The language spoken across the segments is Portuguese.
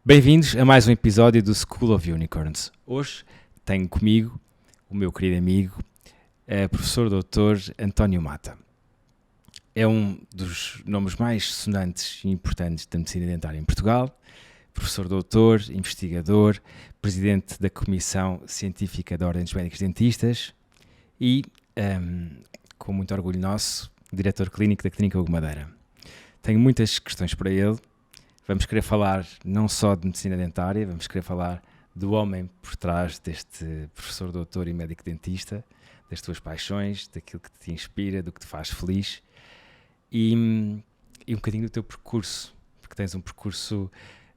Bem-vindos a mais um episódio do School of Unicorns. Hoje tenho comigo o meu querido amigo, professor doutor António Mata. É um dos nomes mais sonantes e importantes da medicina dentária em Portugal, professor doutor, investigador, presidente da Comissão Científica da Ordem dos Médicos Dentistas e, com muito orgulho nosso, diretor clínico da Clínica Hugo Madeira. Tenho muitas questões para ele. Vamos querer falar não só de medicina dentária, vamos querer falar do homem por trás deste professor doutor e médico dentista, das tuas paixões, daquilo que te inspira, do que te faz feliz e um bocadinho do teu percurso, porque tens um percurso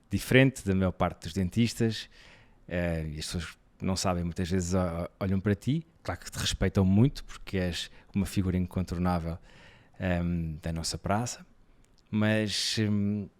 diferente da maior parte dos dentistas e as pessoas não sabem, muitas vezes olham para ti, claro que te respeitam muito porque és uma figura incontornável da nossa praça, mas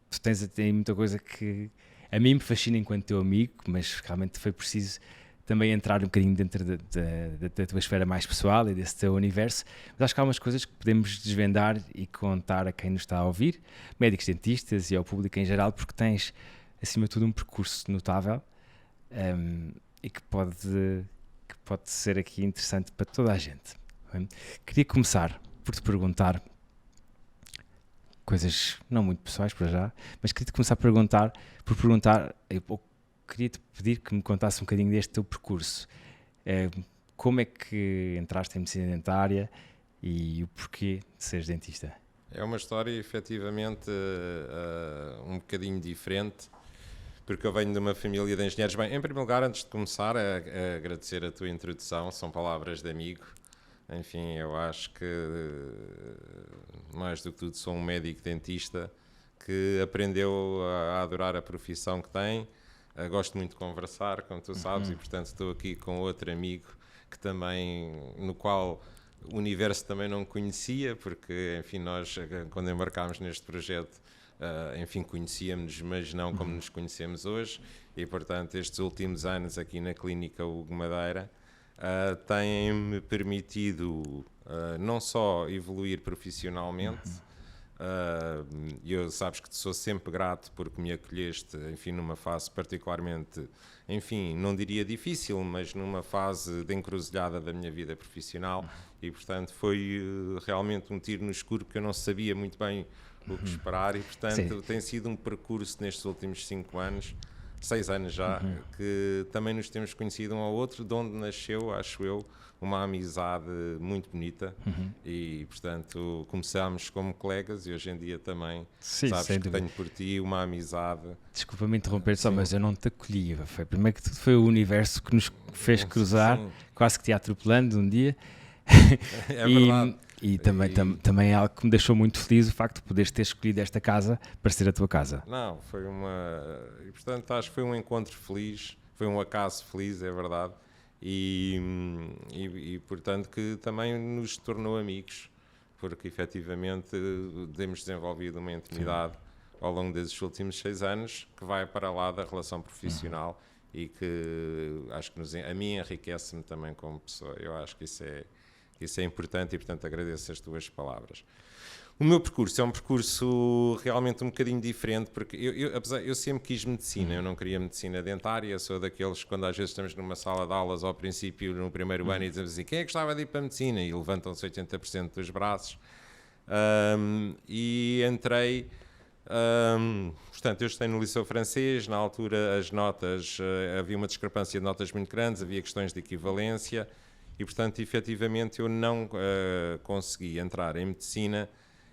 tu tens muita coisa que a mim me fascina enquanto teu amigo, mas realmente foi preciso também entrar um bocadinho dentro da tua esfera mais pessoal e desse teu universo. Mas acho que há umas coisas que podemos desvendar e contar a quem nos está a ouvir, médicos dentistas e ao público em geral, porque tens, acima de tudo, um percurso notável e que pode ser aqui interessante para toda a gente. Queria começar por te perguntar coisas não muito pessoais para já, mas queria-te começar a perguntar, queria-te pedir que me contasse um bocadinho deste teu percurso. Como é que entraste em medicina dentária e o porquê de seres dentista? É uma história efetivamente um bocadinho diferente, porque eu venho de uma família de engenheiros. Bem, em primeiro lugar, antes de começar, a agradecer a tua introdução, são palavras de amigo. Enfim, eu acho que, mais do que tudo, sou um médico dentista que aprendeu a adorar a profissão que tem. Gosto muito de conversar, como tu sabes, e portanto estou aqui com outro amigo que também, no qual o universo também não conhecia, porque, enfim, nós, quando embarcámos neste projeto, enfim, conhecíamos, mas não como nos conhecemos hoje, e portanto estes últimos anos aqui na Clínica Hugo Madeira têm-me permitido não só evoluir profissionalmente, eu sabes que te sou sempre grato porque me acolheste, enfim, numa fase particularmente, enfim, não diria difícil, mas numa fase de encruzilhada da minha vida profissional, e portanto foi realmente um tiro no escuro que eu não sabia muito bem o que esperar, e portanto tem sido um percurso nestes últimos 5 anos, 6 anos já, que também nos temos conhecido um ao outro, de onde nasceu, acho eu, uma amizade muito bonita, e portanto começámos como colegas e hoje em dia também sabes que tenho por ti uma amizade. Desculpa-me interromper só, mas eu não te acolhi. Primeiro que tudo foi o universo que nos fez cruzar, quase que te atropelando um dia. É verdade. E também é algo que me deixou muito feliz, o facto de poderes ter escolhido esta casa para ser a tua casa. Não, foi e portanto acho que foi um encontro feliz, foi um acaso feliz, é verdade, e portanto que também nos tornou amigos, porque efetivamente temos desenvolvido uma intimidade ao longo desses últimos 6 anos que vai para lá da relação profissional e que acho que a mim enriquece-me também como pessoa. Eu acho que isso é importante e, portanto, agradeço as tuas palavras. O meu percurso é um percurso realmente um bocadinho diferente, porque eu sempre quis medicina, eu não queria medicina dentária, sou daqueles que quando às vezes estamos numa sala de aulas ao princípio, no primeiro ano, e dizemos assim, quem é que gostava de ir para a medicina? E levantam-se 80% dos braços. E entrei, portanto, eu estudei no Liceu Francês, na altura as notas, havia uma discrepância de notas muito grandes, havia questões de equivalência, e, portanto, efetivamente eu não consegui entrar em medicina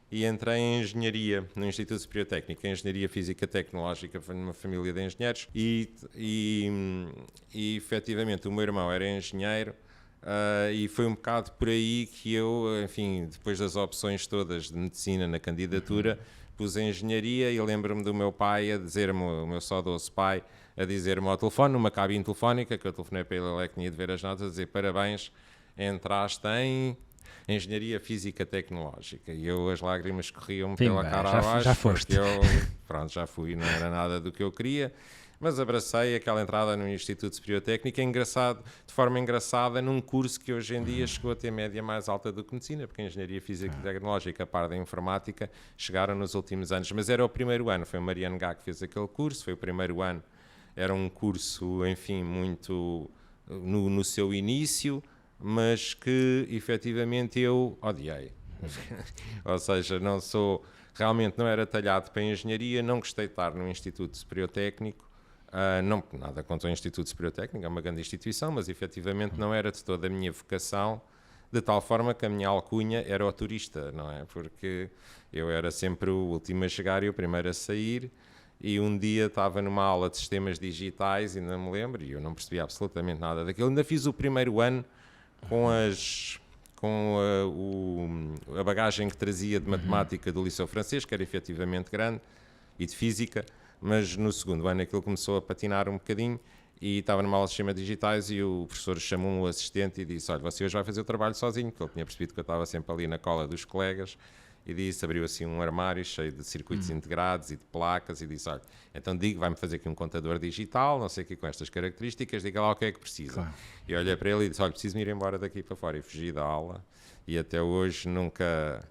e entrei em engenharia no Instituto Superior Técnico, em engenharia física tecnológica, foi numa família de engenheiros e efetivamente o meu irmão era engenheiro e foi um bocado por aí que eu, enfim, depois das opções todas de medicina na candidatura, pus a engenharia e lembro-me do meu pai a dizer-me, o meu saudoso pai, a dizer-me ao telefone, numa cabine telefónica, que eu telefonei para ele, que tinha de ver as notas, a dizer parabéns, entraste em Engenharia Física Tecnológica. E eu, as lágrimas corriam pela cara abaixo. Já foste. Já fui, não era nada do que eu queria, Mas abracei aquela entrada no Instituto Superior Técnico, de forma engraçada, num curso que hoje em dia chegou a ter média mais alta do que medicina, porque a Engenharia Física e Tecnológica, a par da Informática, chegaram nos últimos anos. Mas era o primeiro ano, foi o Mariano Gá que fez aquele curso, foi o primeiro ano. Era um curso, enfim, muito no seu início, mas que efetivamente eu odiei. Ou seja, realmente não era talhado para a engenharia, não gostei de estar no Instituto Superior Técnico. Não, nada contra o Instituto Superior Técnico, é uma grande instituição, mas efetivamente não era de toda a minha vocação, de tal forma que a minha alcunha era o turista, não é? Porque eu era sempre o último a chegar e o primeiro a sair, e um dia estava numa aula de sistemas digitais, ainda me lembro, e eu não percebia absolutamente nada daquilo. Ainda fiz o primeiro ano com a bagagem que trazia de matemática do Liceu Francês, que era efetivamente grande, e de física, mas no segundo ano aquilo começou a patinar um bocadinho e estava numa aula de sistemas digitais e o professor chamou-me o assistente e disse: olha, você hoje vai fazer o trabalho sozinho, porque ele tinha percebido que eu estava sempre ali na cola dos colegas, e disse, abriu assim um armário cheio de circuitos integrados e de placas e disse: olha, então vai-me fazer aqui um contador digital, não sei o que, com estas características, diga lá o que é que precisa. Claro. E olhei para ele e disse: olha, preciso-me ir embora daqui para fora, e fugi da aula e até hoje nunca...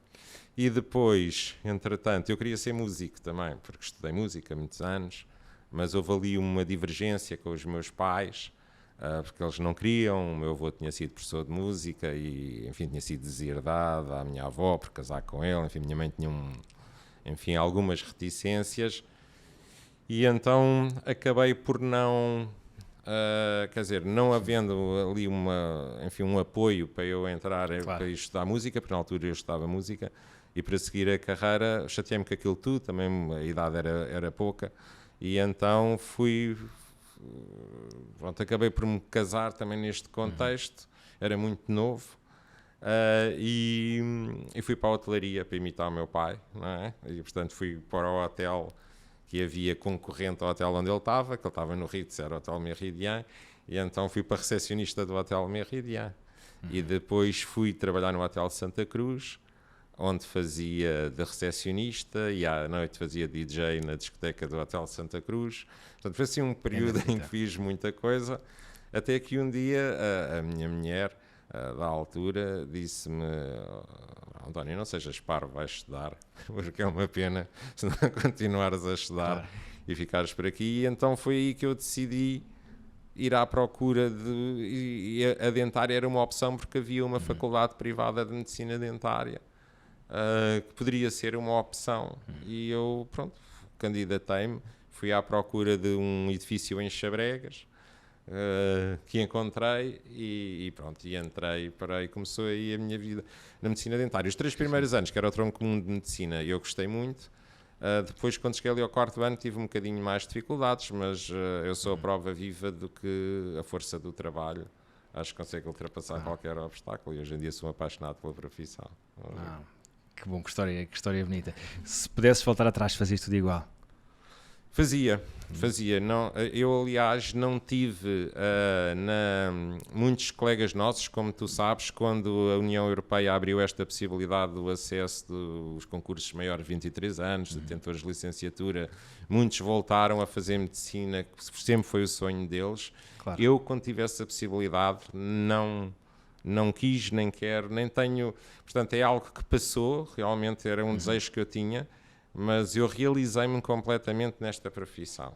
E depois, entretanto, eu queria ser músico também, porque estudei música há muitos anos, mas houve ali uma divergência com os meus pais, porque eles não queriam. O meu avô tinha sido professor de música e, enfim, tinha sido deserdado à minha avó por casar com ele, enfim, minha mãe tinha algumas reticências, e então acabei por não... não havendo ali um apoio para eu entrar, claro, para estudar música, porque na altura eu estudava música, e para seguir a carreira chateei-me com aquilo tudo, também a idade era pouca, e então acabei por me casar também neste contexto, era muito novo, e fui para a hotelaria para imitar o meu pai, não é? E portanto fui para o hotel que havia concorrente ao hotel onde ele estava, que ele estava no Ritz, era o Hotel Méridien, e então fui para recepcionista do Hotel Méridien. E depois fui trabalhar no Hotel Santa Cruz, onde fazia de recepcionista e à noite fazia DJ na discoteca do Hotel Santa Cruz. Portanto, foi assim um período em que fiz muita coisa, até que um dia a minha mulher, da altura, disse-me: António, não sejas parvo, vais estudar, porque é uma pena se não continuares a estudar, claro, e ficares por aqui. E então foi aí que eu decidi ir à procura e a dentária era uma opção, porque havia uma faculdade privada de medicina dentária que poderia ser uma opção. E eu, pronto, candidatei-me, fui à procura de um edifício em Chabregas, que encontrei e pronto, e entrei e começou aí a minha vida na medicina dentária. Os 3 primeiros anos, que era o tronco comum de medicina, eu gostei muito. Depois, quando cheguei ali ao 4º ano, tive um bocadinho mais de dificuldades, mas eu sou a prova viva de que a força do trabalho acho que consegue ultrapassar qualquer obstáculo, e hoje em dia sou apaixonado pela profissão. Que bom, que história bonita. Se pudesses voltar atrás, fazias tudo igual? Fazia. Não, eu, aliás, não tive muitos colegas nossos, como tu sabes, quando a União Europeia abriu esta possibilidade do acesso dos concursos maiores de 23 anos, detentores de licenciatura, muitos voltaram a fazer medicina, que sempre foi o sonho deles. Claro. Eu, quando tive essa possibilidade, não quis, nem quero, nem tenho... Portanto, é algo que passou, realmente era um desejo que eu tinha, mas eu realizei-me completamente nesta profissão.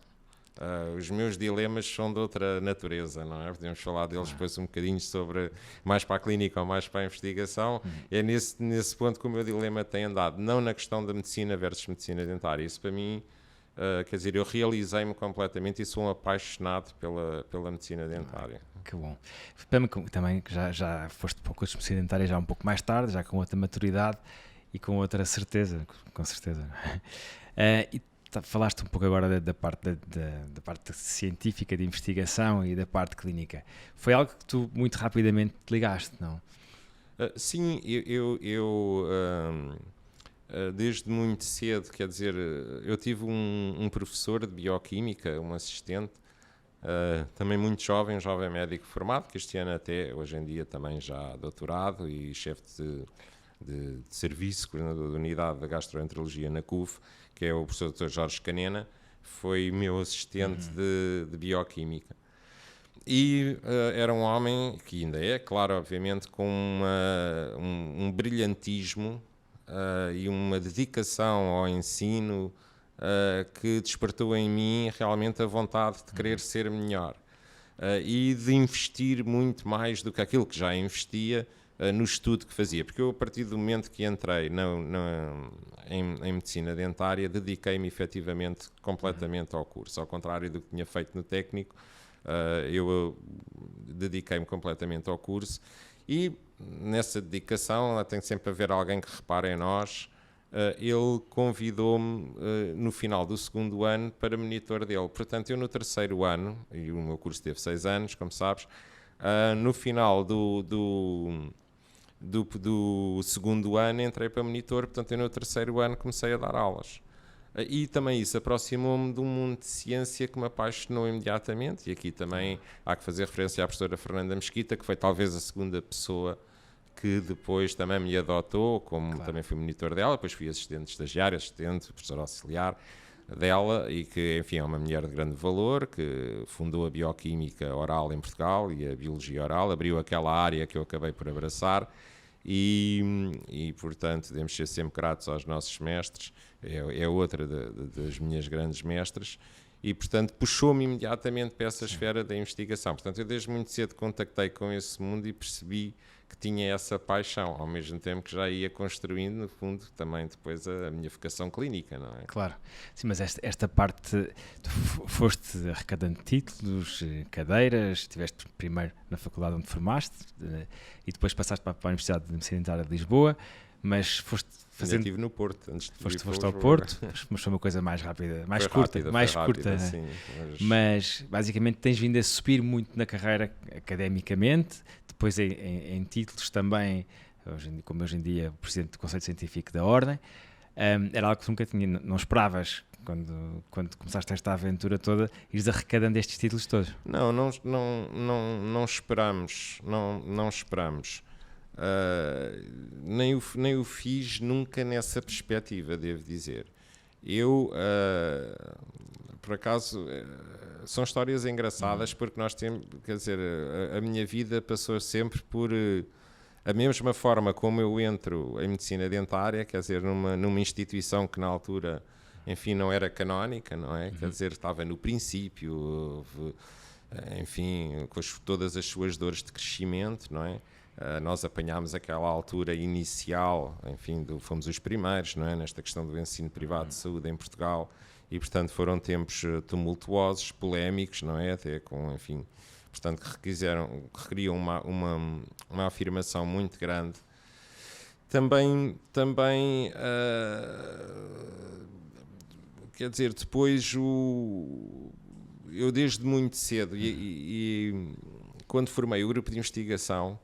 Os meus dilemas são de outra natureza, não é? Podemos falar deles depois um bocadinho sobre mais para a clínica ou mais para a investigação. É nesse ponto que o meu dilema tem andado, não na questão da medicina versus medicina dentária. Isso para mim, quer dizer, eu realizei-me completamente e sou um apaixonado pela medicina dentária. Que bom. Também já foste para o curso de medicina dentária já um pouco mais tarde, já com outra maturidade e com outra certeza, com certeza. E falaste um pouco agora da parte científica, de investigação e da parte clínica. Foi algo que tu muito rapidamente te ligaste, não? Sim, eu desde muito cedo, quer dizer, eu tive um professor de bioquímica, um assistente, também muito jovem, um jovem médico formado, que este ano até, hoje em dia, também já doutorado e chefe de serviço, coordenador da unidade da gastroenterologia na CUF, que é o professor Dr. Jorge Canena. foi meu assistente de bioquímica. E era um homem, que ainda é, claro, obviamente, com um brilhantismo e uma dedicação ao ensino que despertou em mim realmente a vontade de querer ser melhor e de investir muito mais do que aquilo que já investia no estudo que fazia. Porque eu, a partir do momento que entrei em medicina dentária, dediquei-me efetivamente completamente ao curso. Ao contrário do que tinha feito no técnico, eu dediquei-me completamente ao curso e nessa dedicação tem sempre a haver alguém que repare em nós. Ele convidou-me no final do segundo ano para monitor dele. Portanto, eu no terceiro ano, e o meu curso teve 6 anos, como sabes, no final do segundo ano entrei para monitor, portanto eu no terceiro ano comecei a dar aulas. E também isso aproximou-me de um mundo de ciência que me apaixonou imediatamente, e aqui também há que fazer referência à professora Fernanda Mesquita, que foi talvez a segunda pessoa que depois também me adotou, como também fui monitor dela, depois fui assistente estagiário, assistente, professor auxiliar dela, e que, enfim, é uma mulher de grande valor, que fundou a bioquímica oral em Portugal e a biologia oral, abriu aquela área que eu acabei por abraçar, e portanto, devemos ser sempre gratos aos nossos mestres, é outra das minhas grandes mestras, e portanto puxou-me imediatamente para essa esfera da investigação. Portanto, eu desde muito cedo contactei com esse mundo e percebi que tinha essa paixão, ao mesmo tempo que já ia construindo, no fundo, também depois a minha vocação clínica, não é? Claro, sim, mas esta parte, tu foste arrecadando títulos, cadeiras, estiveste primeiro na faculdade onde formaste e depois passaste para a Universidade de Medicina Dentária de Lisboa, mas foste fazendo... Ainda estive no Porto, antes de foste ao Porto, mas foi uma coisa mais rápida, mais curta, sim, mas basicamente tens vindo a subir muito na carreira academicamente, depois em títulos também, como hoje em dia Presidente do Conselho Científico da Ordem. Era algo que nunca não esperavas quando começaste esta aventura toda, ires arrecadando estes títulos todos? Não esperamos, não esperamos. Nem o fiz nunca nessa perspectiva, devo dizer. Eu, por acaso, são histórias engraçadas porque nós temos, quer dizer, a minha vida passou sempre por a mesma forma como eu entro em medicina dentária, quer dizer, numa instituição que na altura, enfim, não era canónica, não é? Quer dizer, estava no princípio, enfim, com todas as suas dores de crescimento, não é? Nós apanhámos aquela altura inicial, enfim, fomos os primeiros, não é? Nesta questão do ensino privado de saúde em Portugal, e portanto foram tumultuosos, polémicos, não é? Até com, enfim, portanto requeriam uma afirmação muito grande. Também quer dizer, depois eu desde muito cedo e quando formei o grupo de investigação,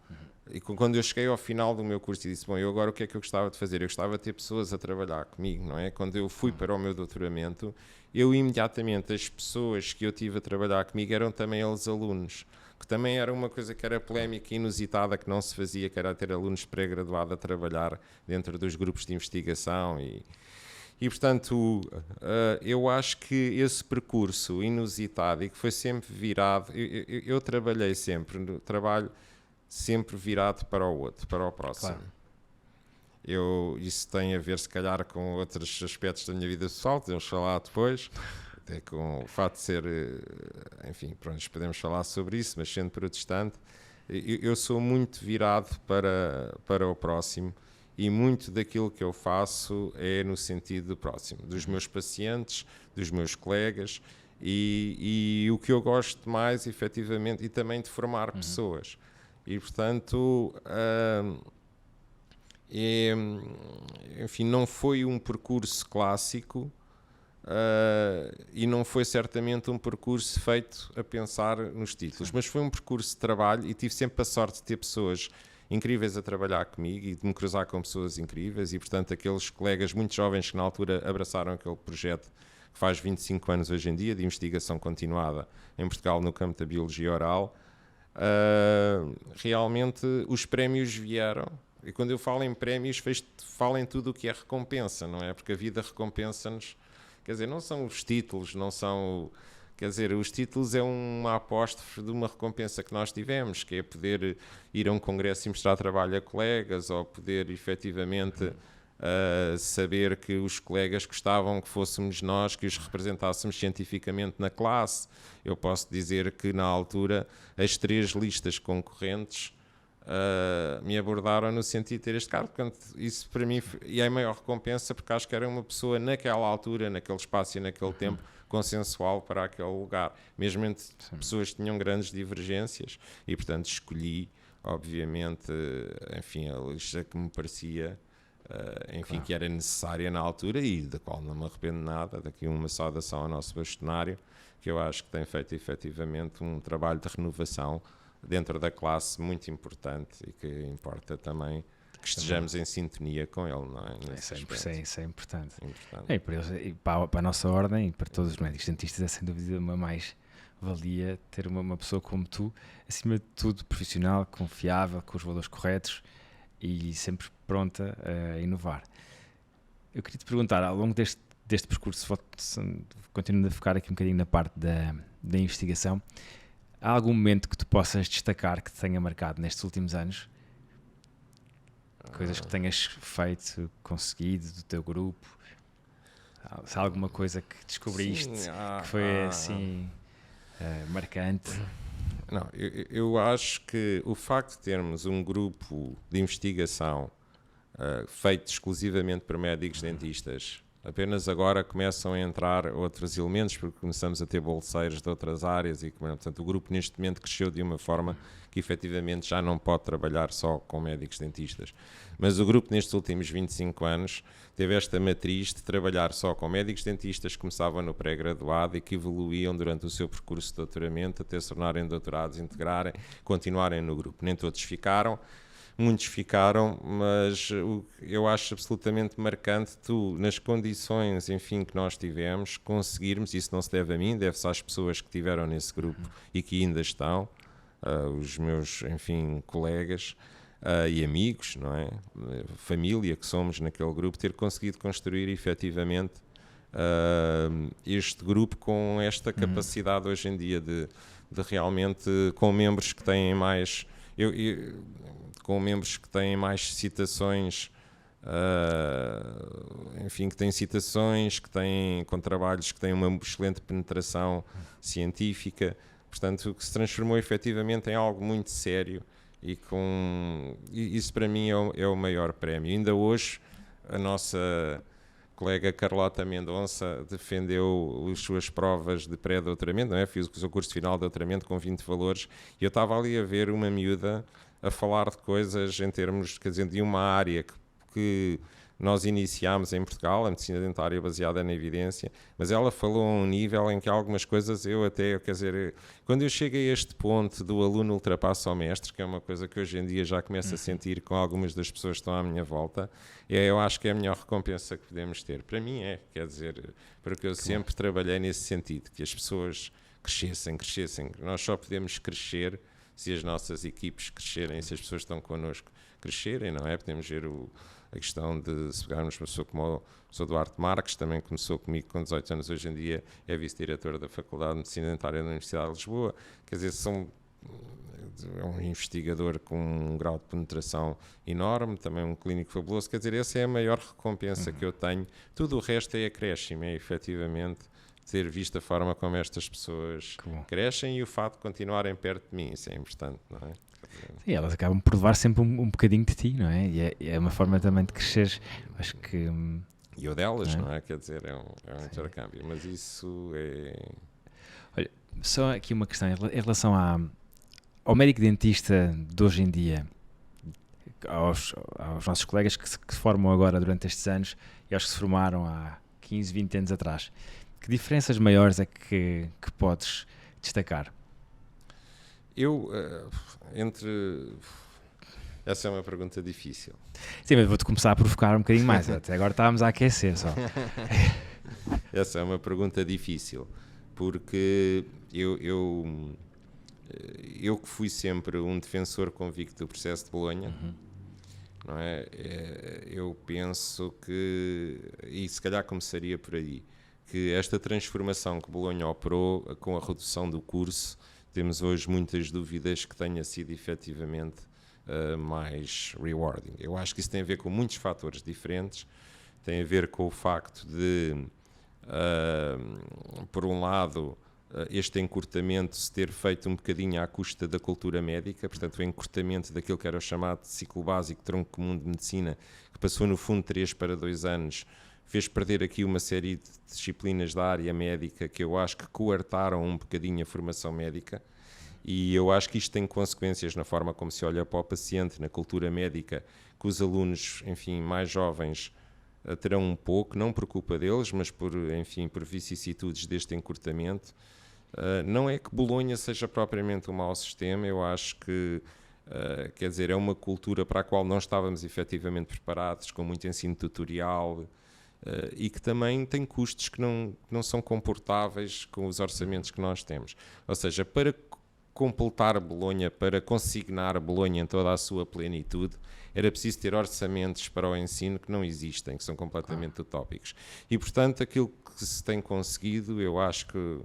e quando eu cheguei ao final do meu curso e disse, bom, eu agora o que é que eu gostava de fazer? Eu gostava de ter pessoas a trabalhar comigo, não é? Quando eu fui para o meu doutoramento, eu imediatamente, as pessoas que eu tive a trabalhar comigo eram também eles alunos, que também era uma coisa que era polémica e inusitada, que não se fazia, que era ter alunos pré-graduados a trabalhar dentro dos grupos de investigação e portanto, eu acho que esse percurso inusitado e que foi sempre virado, eu trabalhei sempre, no trabalho sempre virado para o outro, para o próximo. Claro. Isso tem a ver, se calhar, com outros aspectos da minha vida pessoal, podemos falar depois, até com o fato de ser, enfim, pronto, podemos falar sobre isso, mas sendo protestante, eu sou muito virado para o próximo e muito daquilo que eu faço é no sentido do próximo, dos meus pacientes, dos meus colegas e o que eu gosto mais, efetivamente, e também de formar pessoas. E, portanto, enfim, não foi um percurso clássico e não foi certamente um percurso feito a pensar nos títulos, mas foi um percurso de trabalho e tive sempre a sorte de ter pessoas incríveis a trabalhar comigo e de me cruzar com pessoas incríveis e, portanto, aqueles colegas muito jovens que na altura abraçaram aquele projeto que faz 25 anos hoje em dia, de investigação continuada em Portugal no campo da biologia oral. Realmente os prémios vieram, e quando eu falo em prémios falo em tudo o que é recompensa, não é? Porque a vida recompensa-nos quer dizer, não são os títulos, não são... Quer dizer, os títulos é uma apóstrofe de uma recompensa que nós tivemos, que é poder ir a um congresso e mostrar trabalho a colegas, ou poder efetivamente saber que os colegas gostavam que fôssemos nós, que os representássemos cientificamente na classe. Eu posso dizer que na altura as 3 listas concorrentes me abordaram no sentido de ter este cargo. Portanto, isso para mim e é a maior recompensa, porque acho que era uma pessoa naquela altura, naquele espaço e naquele tempo consensual para aquele lugar, mesmo entre pessoas que tinham grandes divergências, e portanto escolhi obviamente, enfim, a lista que me parecia enfim, que era necessária na altura e da qual não me arrependo nada. Daqui uma saudação ao nosso bastonário, que eu acho que tem feito efetivamente um trabalho de renovação dentro da classe muito importante e que importa também que estejamos em sintonia com ele, não é? Isso é importante. É, e para a nossa ordem e para todos os médicos dentistas é sem dúvida uma mais-valia ter uma pessoa como tu, acima de tudo profissional, confiável, com os valores corretos e sempre pronta a inovar. Eu queria te perguntar, ao longo deste percurso, continuando a focar aqui um bocadinho na parte da investigação, há algum momento que tu possas destacar que te tenha marcado nestes últimos anos? Coisas que tenhas feito, conseguido do teu grupo? Se há alguma coisa que descobriste que foi assim marcante? Não, eu acho que o facto de termos um grupo de investigação feito exclusivamente por médicos dentistas, apenas agora começam a entrar outros elementos, porque começamos a ter bolseiros de outras áreas e, portanto, o grupo neste momento cresceu de uma forma que efetivamente já não pode trabalhar só com médicos dentistas. Mas o grupo nestes últimos 25 anos teve esta matriz de trabalhar só com médicos dentistas que começavam no pré-graduado e que evoluíam durante o seu percurso de doutoramento até se tornarem doutorados, integrarem, continuarem no grupo. Nem todos ficaram. Muitos ficaram, mas eu acho absolutamente marcante tu, nas condições, enfim, que nós tivemos, conseguirmos, isso não se deve a mim, deve-se às pessoas que estiveram nesse grupo e que ainda estão, os meus, enfim, colegas e amigos, não é? Família que somos naquele grupo, ter conseguido construir efetivamente este grupo com esta capacidade hoje em dia de realmente, com membros que têm mais... com membros que têm mais citações, enfim, que têm citações, que têm com trabalhos que têm uma excelente penetração científica, portanto, que se transformou efetivamente em algo muito sério e isso para mim é o maior prémio. Ainda hoje a nossa colega Carlota Mendonça defendeu as suas provas de pré-doutoramento, não é? Fiz o seu curso final de doutoramento com 20 valores e eu estava ali a ver uma miúda a falar de coisas em termos, quer dizer, de uma área que nós iniciámos em Portugal, a medicina dentária baseada na evidência, mas ela falou a um nível em que algumas coisas eu até, quer dizer, quando eu chego a este ponto do aluno ultrapassa ao mestre, que é uma coisa que hoje em dia já começo a sentir com algumas das pessoas que estão à minha volta, eu acho que é a melhor recompensa que podemos ter. Para mim quer dizer, porque eu sempre trabalhei nesse sentido, que as pessoas crescessem. Nós só podemos crescer se as nossas equipes crescerem, se as pessoas que estão connosco crescerem, não é? Podemos ver a questão de, se pegarmos uma pessoa como o Sr. Duarte Marques, também começou comigo com 18 anos, hoje em dia é vice-diretor da Faculdade de Medicina Dentária da Universidade de Lisboa, quer dizer, é um investigador com um grau de penetração enorme, também um clínico fabuloso, quer dizer, essa é a maior recompensa que eu tenho. Tudo o resto é acréscimo, é efetivamente ter visto a forma como estas pessoas crescem e o fato de continuarem perto de mim, isso é importante, não é? E elas acabam por levar sempre um bocadinho de ti, não é? E é uma forma também de crescer, acho que... E eu delas, não é? Quer dizer, é um intercâmbio, mas isso é... Olha, só aqui uma questão, em relação ao médico dentista de hoje em dia, aos nossos colegas que se formam agora durante estes anos e aos que se formaram há 15, 20 anos atrás, que diferenças maiores é que podes destacar? Essa é uma pergunta difícil. Sim, mas vou-te começar a provocar um bocadinho mais. Até agora estávamos a aquecer só. Essa é uma pergunta difícil, porque eu que fui sempre um defensor convicto do processo de Bolonha, não é? Eu penso que, e se calhar começaria por aí, que esta transformação que Bolonha operou, com a redução do curso, temos hoje muitas dúvidas que tenha sido efetivamente mais rewarding. Eu acho que isso tem a ver com muitos fatores diferentes, tem a ver com o facto de, por um lado, este encurtamento se ter feito um bocadinho à custa da cultura médica, portanto o encurtamento daquilo que era o chamado ciclo básico, tronco comum de medicina, que passou no fundo 3 para 2 anos, fez perder aqui uma série de disciplinas da área médica que eu acho que coartaram um bocadinho a formação médica, e eu acho que isto tem consequências na forma como se olha para o paciente, na cultura médica, que os alunos, enfim, mais jovens terão um pouco, não por culpa deles, mas por vicissitudes deste encurtamento. Não é que Bolonha seja propriamente um mau sistema, eu acho que, quer dizer, é uma cultura para a qual não estávamos efetivamente preparados, com muito ensino tutorial, e que também tem custos que não são comportáveis com os orçamentos que nós temos. Ou seja, para completar Bolonha, para consignar Bolonha em toda a sua plenitude, era preciso ter orçamentos para o ensino que não existem, que são completamente utópicos. E, portanto, aquilo que se tem conseguido, eu acho que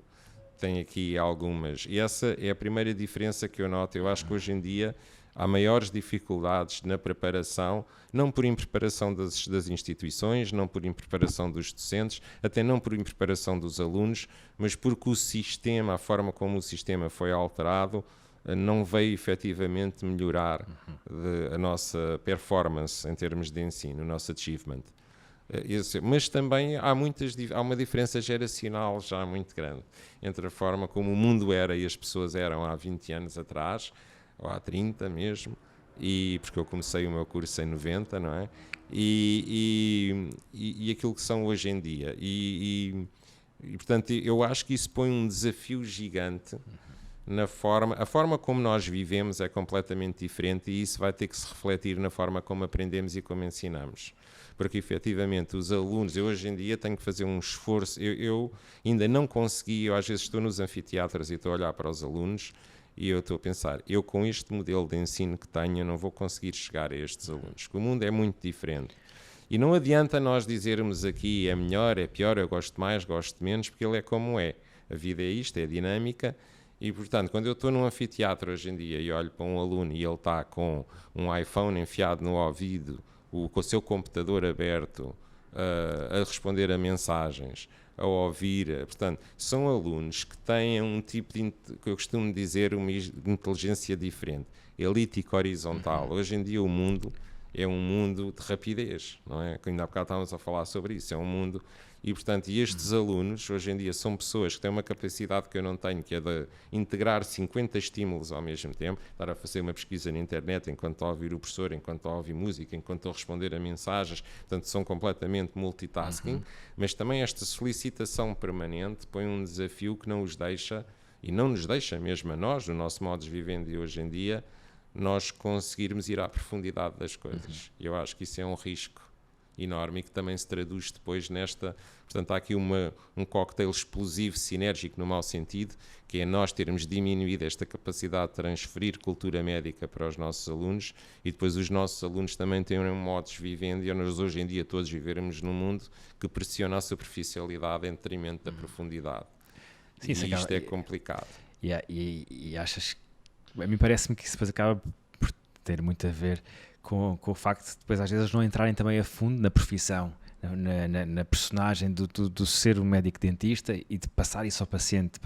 tem aqui algumas. E essa é a primeira diferença que eu noto. Eu acho que hoje em dia há maiores dificuldades na preparação, não por impreparação das instituições, não por impreparação dos docentes, até não por impreparação dos alunos, mas porque o sistema, a forma como o sistema foi alterado, não veio efetivamente melhorar a nossa performance em termos de ensino, o nosso achievement. Mas também há uma diferença geracional já muito grande entre a forma como o mundo era e as pessoas eram há 20 anos atrás, ou há 30 mesmo, porque eu comecei o meu curso em 90, não é? E aquilo que são hoje em dia. E, portanto, eu acho que isso põe um desafio gigante a forma como nós vivemos é completamente diferente, e isso vai ter que se refletir na forma como aprendemos e como ensinamos. Porque, efetivamente, os alunos, eu hoje em dia tenho que fazer um esforço, eu ainda não consegui, eu às vezes estou nos anfiteatros e estou a olhar para os alunos, e eu estou a pensar, eu com este modelo de ensino que tenho, eu não vou conseguir chegar a estes alunos, porque o mundo é muito diferente. E não adianta nós dizermos aqui é melhor, é pior, eu gosto mais, gosto menos, porque ele é como é. A vida é isto, é dinâmica, e, portanto, quando eu estou num anfiteatro hoje em dia e olho para um aluno e ele está com um iPhone enfiado no ouvido, com o seu computador aberto, a responder a mensagens, a ouvir, portanto, são alunos que têm um tipo de, que eu costumo dizer, uma inteligência diferente, elítica horizontal. Hoje em dia o mundo é um mundo de rapidez, não é? Ainda há bocado estávamos a falar sobre isso, é um mundo, e portanto, estes alunos hoje em dia são pessoas que têm uma capacidade que eu não tenho, que é de integrar 50 estímulos ao mesmo tempo, estar a fazer uma pesquisa na internet enquanto estou a ouvir o professor, enquanto estou a ouvir música, enquanto estou a responder a mensagens, portanto são completamente multitasking, mas também esta solicitação permanente põe um desafio que não os deixa, e não nos deixa mesmo a nós, no nosso modo de vivendi hoje em dia, nós conseguirmos ir à profundidade das coisas. E eu acho que isso é um risco enorme e que também se traduz depois nesta... Portanto, há aqui um cocktail explosivo, sinérgico no mau sentido, que é nós termos diminuído esta capacidade de transferir cultura médica para os nossos alunos, e depois os nossos alunos também têm um modo de vivendi, e nós hoje em dia todos vivermos num mundo que pressiona a superficialidade em detrimento da profundidade. Sim, e isto é complicado. E achas... A mim parece-me que isso depois acaba por ter muito a ver com o facto de depois às vezes não entrarem também a fundo na profissão, na personagem do ser um médico dentista, e de passar isso ao paciente,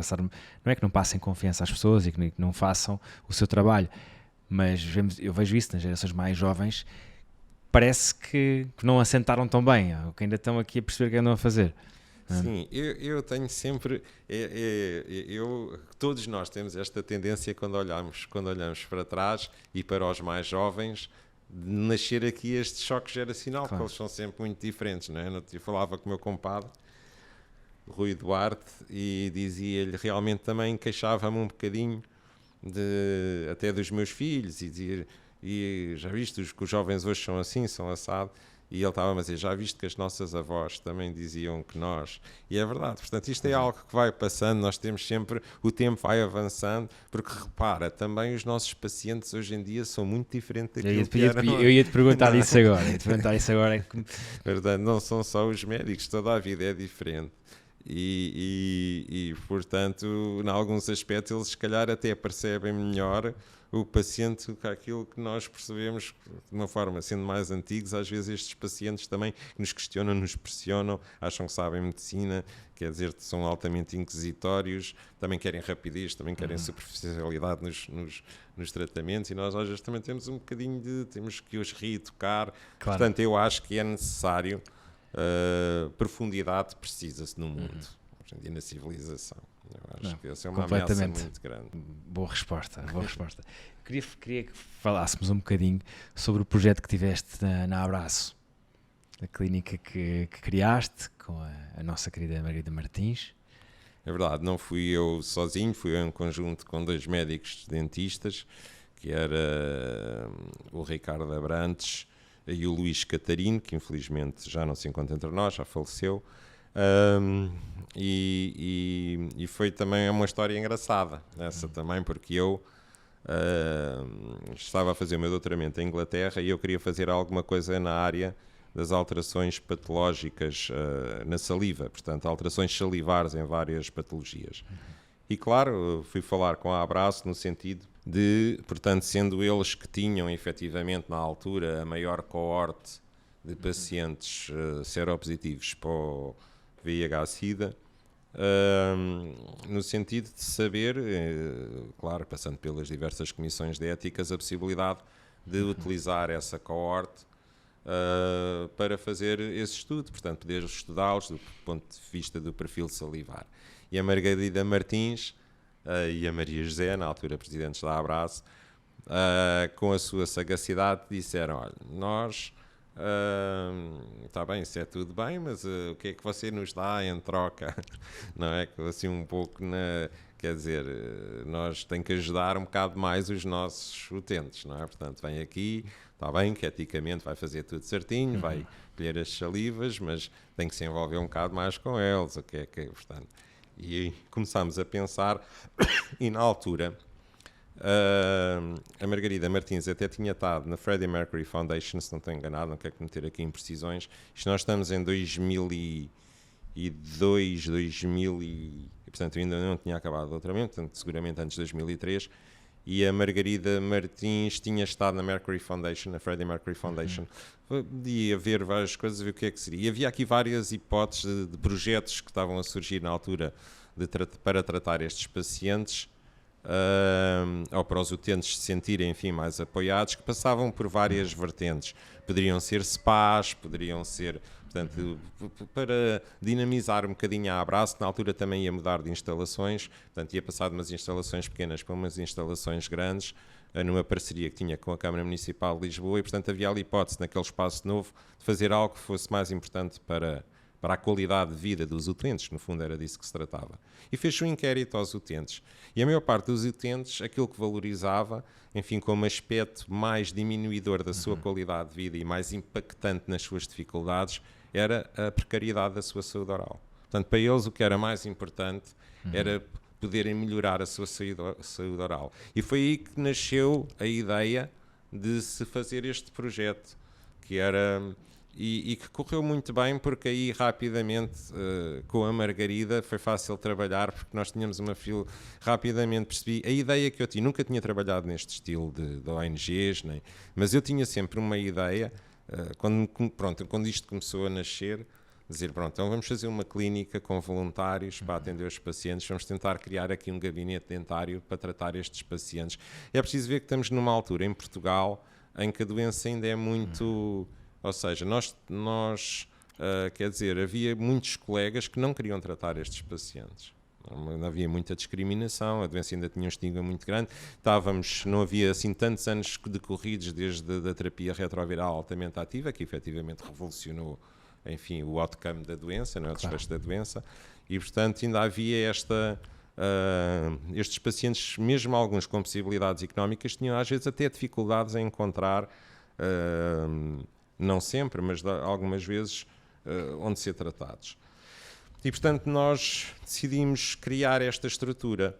não é que não passem confiança às pessoas e que não façam o seu trabalho, mas eu vejo isso nas gerações mais jovens, parece que não assentaram tão bem, ou que ainda estão aqui a perceber o que andam a fazer. Sim, eu tenho sempre, todos nós temos esta tendência quando olhamos para trás e para os mais jovens, de nascer aqui este choque geracional, claro. Porque eles são sempre muito diferentes, não é? Eu falava com o meu compadre, Rui Duarte, e dizia-lhe, realmente também queixava-me um bocadinho até dos meus filhos, e dizia, e já viste que os jovens hoje são assim, são assado. E ele estava a dizer, já viste que as nossas avós também diziam que nós... E é verdade, portanto, isto é algo que vai passando, nós temos sempre... O tempo vai avançando, porque repara, também os nossos pacientes hoje em dia são muito diferentes daquilo que eram. Eu ia-te perguntar isso agora. Portanto, não são só os médicos, toda a vida é diferente. portanto, em alguns aspectos, eles se calhar até percebem melhor o paciente do que aquilo que nós percebemos de uma forma, sendo mais antigos, às vezes estes pacientes também nos questionam, nos pressionam, acham que sabem medicina, quer dizer, são altamente inquisitórios, também querem rapidez, também querem superficialidade nos tratamentos, e nós às vezes também temos um bocadinho temos que os reeducar. Claro. Portanto, eu acho que é necessário profundidade, precisa-se no mundo, hoje em dia na civilização. Eu acho que essa é uma ameaça muito grande. Boa resposta, boa resposta. Queria que falássemos um bocadinho sobre o projeto que tiveste na Abraço, a clínica que criaste com a nossa querida Margarida Martins. É verdade, não fui eu sozinho, fui eu em conjunto com 2 médicos dentistas, que era o Ricardo Abrantes e o Luís Catarino, que infelizmente já não se encontra entre nós, já faleceu. E foi também uma história engraçada, essa também, porque eu estava a fazer o meu doutoramento em Inglaterra e eu queria fazer alguma coisa na área das alterações patológicas na saliva, portanto, alterações salivares em várias patologias. E claro, fui falar com a Abraço no sentido de, portanto, sendo eles que tinham efetivamente na altura a maior coorte de pacientes seropositivos para o VIH-Sida, no sentido de saber, claro, passando pelas diversas comissões de éticas, a possibilidade de utilizar essa coorte para fazer esse estudo, portanto, poder estudá-los do ponto de vista do perfil salivar. E a Margarida Martins e a Maria José, na altura presidentes da Abraço, com a sua sagacidade, disseram: olha, nós... está bem, isso é tudo bem, mas o que é que você nos dá em troca? Não é? Assim um pouco quer dizer, nós temos que ajudar um bocado mais os nossos utentes, não é? Portanto, vem aqui, está bem que eticamente vai fazer tudo certinho, vai colher as salivas, mas tem que se envolver um bocado mais com eles, o que é que, portanto... E começámos a pensar, e na altura... a Margarida Martins até tinha estado na Freddie Mercury Foundation, se não estou enganado, não quero cometer aqui imprecisões. Isto nós estamos em 2002, portanto eu ainda não tinha acabado o doutoramento, portanto, seguramente antes de 2003, e a Margarida Martins tinha estado na Mercury Foundation, na Freddie Mercury Foundation. Podia ver várias coisas, ver o que é que seria. E havia aqui várias hipóteses de projetos que estavam a surgir na altura para tratar estes pacientes, ou para os utentes se sentirem, enfim, mais apoiados, que passavam por várias vertentes. Poderiam ser spas, poderiam ser, portanto, para dinamizar um bocadinho a Abraço, na altura também ia mudar de instalações, portanto, ia passar de umas instalações pequenas para umas instalações grandes, numa parceria que tinha com a Câmara Municipal de Lisboa, e, portanto, havia ali hipótese, naquele espaço novo, de fazer algo que fosse mais importante para a qualidade de vida dos utentes, no fundo era disso que se tratava. E fez um inquérito aos utentes. E a maior parte dos utentes, aquilo que valorizava, enfim, como aspecto mais diminuidor da sua qualidade de vida e mais impactante nas suas dificuldades, era a precariedade da sua saúde oral. Portanto, para eles o que era mais importante era poderem melhorar a sua saúde oral. E foi aí que nasceu a ideia de se fazer este projeto, que era... E que correu muito bem, porque aí rapidamente com a Margarida foi fácil trabalhar, porque nós tínhamos uma fila, rapidamente percebi a ideia que eu tinha, nunca tinha trabalhado neste estilo de ONGs, mas eu tinha sempre uma ideia, quando isto começou a nascer, dizer, pronto, então vamos fazer uma clínica com voluntários para atender os pacientes, vamos tentar criar aqui um gabinete dentário para tratar estes pacientes. É preciso ver que estamos numa altura em Portugal em que a doença ainda é muito... Ou seja, quer dizer, havia muitos colegas que não queriam tratar estes pacientes. Não havia muita discriminação, a doença ainda tinha um estigma muito grande. Não havia assim tantos anos decorridos desde a terapia retroviral altamente ativa, que efetivamente revolucionou, enfim, o outcome da doença, não é? O desfecho da doença. E, portanto, ainda havia estes pacientes, mesmo alguns com possibilidades económicas, tinham às vezes até dificuldades em encontrar... não sempre, mas algumas vezes, onde ser tratados. E, portanto, nós decidimos criar esta estrutura.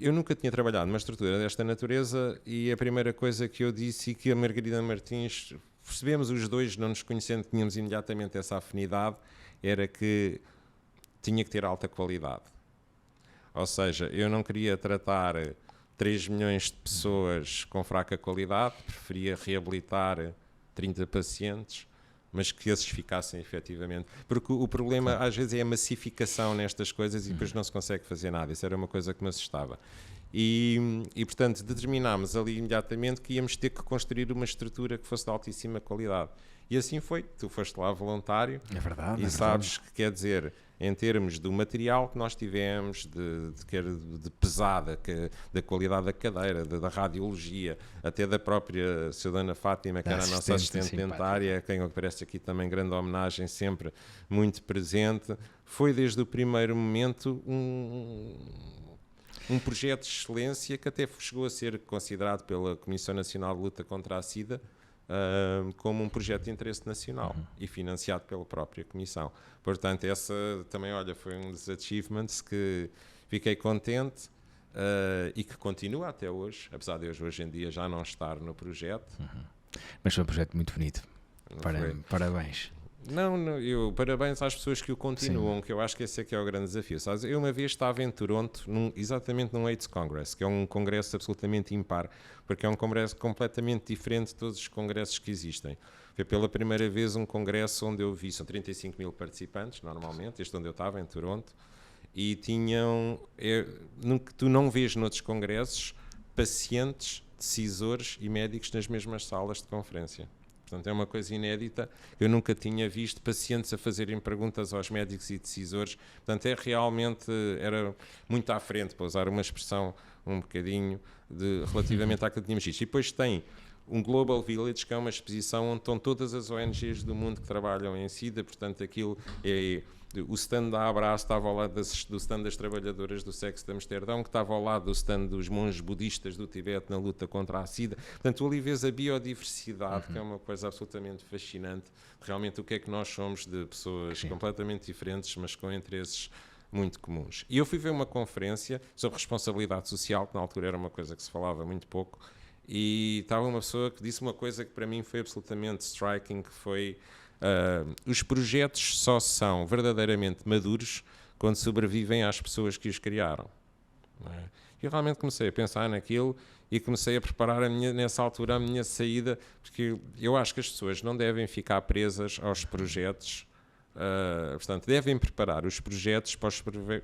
Eu nunca tinha trabalhado numa estrutura desta natureza e a primeira coisa que eu disse e que a Margarida Martins, percebemos os dois, não nos conhecendo, tínhamos imediatamente essa afinidade, era que tinha que ter alta qualidade. Ou seja, eu não queria tratar 3 milhões de pessoas com fraca qualidade, preferia reabilitar 30 pacientes, mas que esses ficassem efetivamente. Porque o problema às vezes é a massificação nestas coisas e depois não se consegue fazer nada. Isso era uma coisa que me assustava. E portanto, determinámos ali imediatamente que íamos ter que construir uma estrutura que fosse de altíssima qualidade. E assim foi. Tu foste lá voluntário. É verdade. E sabes que quer dizer, em termos do material que nós tivemos, de pesada, da qualidade da cadeira, da radiologia, até da própria Cidadana Fátima, que era a nossa assistente dentária, a quem aparece aqui também grande homenagem, sempre muito presente, foi desde o primeiro momento um projeto de excelência que até chegou a ser considerado pela Comissão Nacional de Luta contra a SIDA como um projeto de interesse nacional e financiado pela própria Comissão. Portanto, essa também, olha, foi um dos achievements que fiquei contente e que continua até hoje, apesar de hoje em dia já não estar no projeto. Mas foi um projeto muito bonito. Parabéns. Parabéns às pessoas que o continuam, que eu acho que esse é que é o grande desafio. Sabes, eu uma vez estava em Toronto, exatamente num AIDS Congress, que é um congresso absolutamente impar, porque é um congresso completamente diferente de todos os congressos que existem. Foi pela primeira vez um congresso onde eu vi, são 35 mil participantes, normalmente, este onde eu estava, em Toronto, e tinham, que tu não vês noutros congressos, pacientes, decisores e médicos nas mesmas salas de conferência. Portanto, é uma coisa inédita. Eu nunca tinha visto pacientes a fazerem perguntas aos médicos e decisores. Portanto, era muito à frente, para usar uma expressão um bocadinho, relativamente àquilo que tínhamos visto. E depois tem um Global Village, que é uma exposição onde estão todas as ONGs do mundo que trabalham em SIDA. Portanto, aquilo é... O stand da Abraço estava ao lado do stand das trabalhadoras do sexo de Amsterdão, que estava ao lado do stand dos monges budistas do Tibete na luta contra a SIDA. Portanto, ali vês a biodiversidade, que é uma coisa absolutamente fascinante. Realmente, o que é que nós somos de pessoas completamente diferentes, mas com interesses muito comuns. E eu fui ver uma conferência sobre responsabilidade social, que na altura era uma coisa que se falava muito pouco, e estava uma pessoa que disse uma coisa que para mim foi absolutamente striking, que foi... os projetos só são verdadeiramente maduros quando sobrevivem às pessoas que os criaram. Não é? Eu realmente comecei a pensar naquilo e comecei a preparar nessa altura a minha saída, porque eu acho que as pessoas não devem ficar presas aos projetos, portanto, devem preparar os projetos para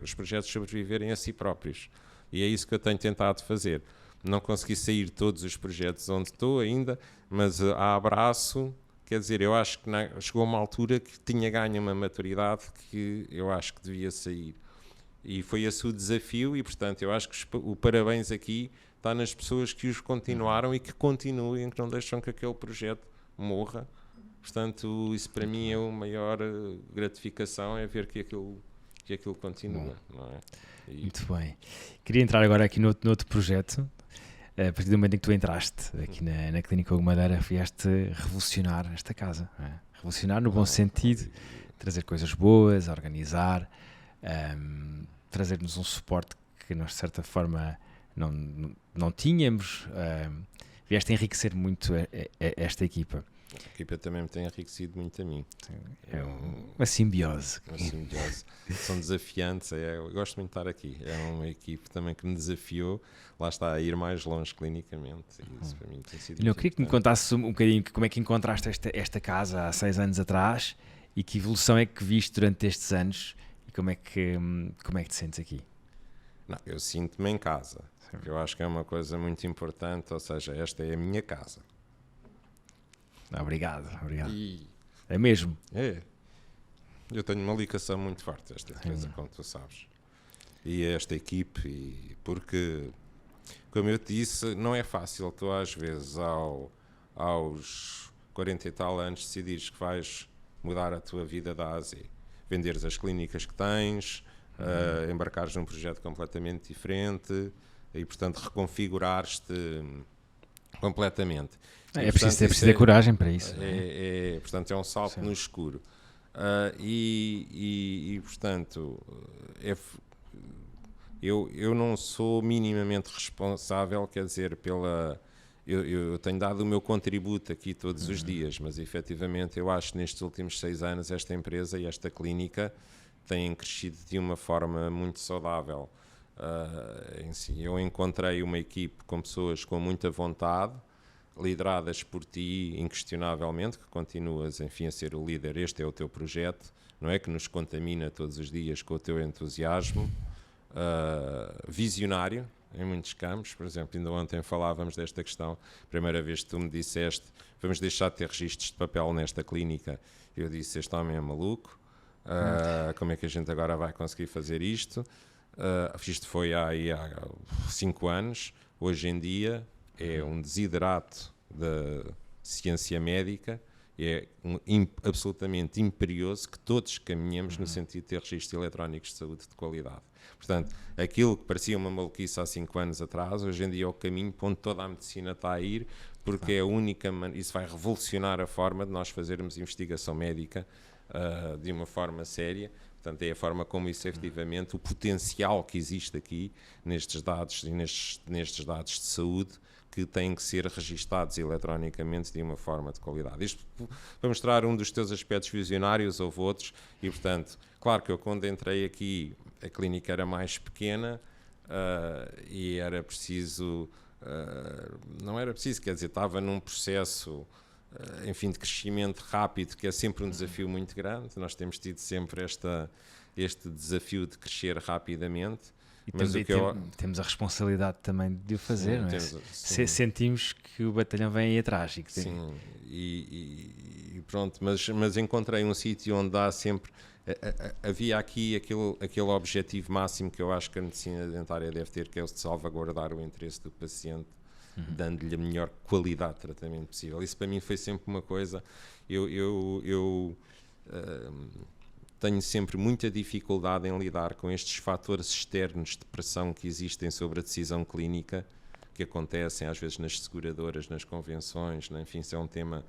os projetos sobreviverem a si próprios. E é isso que eu tenho tentado fazer. Não consegui sair de todos os projetos onde estou ainda, mas a Abraço... Quer dizer, eu acho que chegou a uma altura que tinha ganho uma maturidade que eu acho que devia sair. E foi esse o desafio e, portanto, eu acho que o parabéns aqui está nas pessoas que os continuaram e que continuem, que não deixam que aquele projeto morra. Portanto, isso para mim é a maior gratificação, é ver que aquilo continua. Não é? Muito bem. Queria entrar agora aqui no outro projeto. A partir do momento em que tu entraste aqui na Clínica Hugo Madeira, vieste revolucionar esta casa. Não é? Revolucionar no bom sentido, trazer coisas boas, organizar, trazer-nos um suporte que nós, de certa forma, não tínhamos. Vieste enriquecer muito esta equipa. A equipa também me tem enriquecido muito a mim. É uma simbiose. Uma simbiose. São desafiantes. Eu gosto muito de estar aqui. É uma equipe também que me desafiou, lá está, a ir mais longe clinicamente. E isso para mim tem sido Eu queria que me contasses um bocadinho como é que encontraste esta casa há 6 anos atrás e que evolução é que viste durante estes anos e como é que te sentes aqui? Não, eu sinto-me em casa. Eu acho que é uma coisa muito importante, ou seja, esta é a minha casa. Obrigado. É mesmo? É. Eu tenho uma ligação muito forte a esta empresa, como tu sabes. E a esta equipe, porque, como eu te disse, não é fácil tu às vezes aos 40 e tal anos decidires que vais mudar a tua vida da A a Z. Venderes as clínicas que tens, embarcares num projeto completamente diferente e, portanto, reconfigurares-te completamente. É preciso ter coragem para isso. Portanto, é um salto no escuro. Portanto, eu não sou minimamente responsável, quer dizer, eu tenho dado o meu contributo aqui todos os dias, mas efetivamente eu acho que nestes últimos 6 anos esta empresa e esta clínica têm crescido de uma forma muito saudável. Em si. Eu encontrei uma equipe com pessoas com muita vontade, lideradas por ti, inquestionavelmente, que continuas, enfim, a ser o líder. Este é o teu projeto, não é? Que nos contamina todos os dias com o teu entusiasmo, visionário, em muitos campos. Por exemplo, ainda ontem falávamos desta questão, primeira vez que tu me disseste, vamos deixar de ter registros de papel nesta clínica. Eu disse, este homem é maluco, como é que a gente agora vai conseguir fazer isto? Isto foi há 5 anos, hoje em dia é um desiderato da ciência médica, é absolutamente imperioso que todos caminhemos no sentido de ter registros eletrónicos de saúde de qualidade. Portanto, aquilo que parecia uma maluquice há 5 anos atrás, hoje em dia é o caminho para onde toda a medicina está a ir, porque é a única isso vai revolucionar a forma de nós fazermos investigação médica de uma forma séria. Portanto, é a forma como isso efetivamente, o potencial que existe aqui nestes dados e nestes dados de saúde que têm que ser registados eletronicamente de uma forma de qualidade. Isto para mostrar um dos teus aspectos visionários, houve outros, e portanto, claro que eu quando entrei aqui, a clínica era mais pequena e era preciso, não era preciso, quer dizer, estava num processo enfim, de crescimento rápido, que é sempre um desafio muito grande. Nós temos tido sempre este desafio de crescer rapidamente. E mas temos a responsabilidade também de o fazer, sim, não é? Sentimos que o batalhão vem aí atrás. Sim, e pronto, mas encontrei um sítio onde há sempre... havia aqui aquele objetivo máximo que eu acho que a medicina dentária deve ter, que é o de salvaguardar o interesse do paciente, dando-lhe a melhor qualidade de tratamento possível. Isso para mim foi sempre uma coisa... Eu tenho sempre muita dificuldade em lidar com estes fatores externos de pressão que existem sobre a decisão clínica, que acontecem às vezes nas seguradoras, nas convenções, né? Enfim, isso é um tema,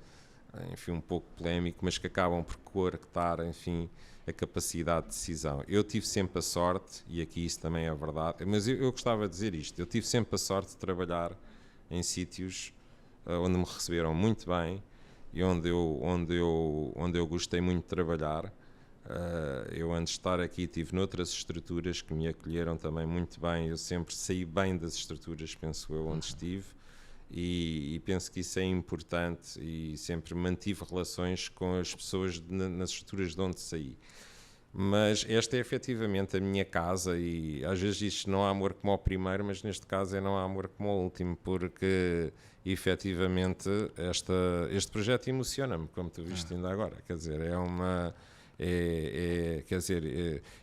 enfim, um pouco polémico, mas que acabam por coartar, enfim, a capacidade de decisão. Eu tive sempre a sorte, e aqui isso também é verdade, mas eu gostava de dizer isto, eu tive sempre a sorte de trabalhar em sítios onde me receberam muito bem e onde eu gostei muito de trabalhar. Eu antes de estar aqui estive noutras estruturas que me acolheram também muito bem. Eu sempre saí bem das estruturas, penso eu, onde estive, e penso que isso é importante, e sempre mantive relações com as pessoas nas estruturas de onde saí. Mas esta é efetivamente a minha casa, e às vezes diz não há amor como ao primeiro, mas neste caso é não há amor como ao último, porque efetivamente este projeto emociona-me, como tu viste ainda agora. Quer dizer,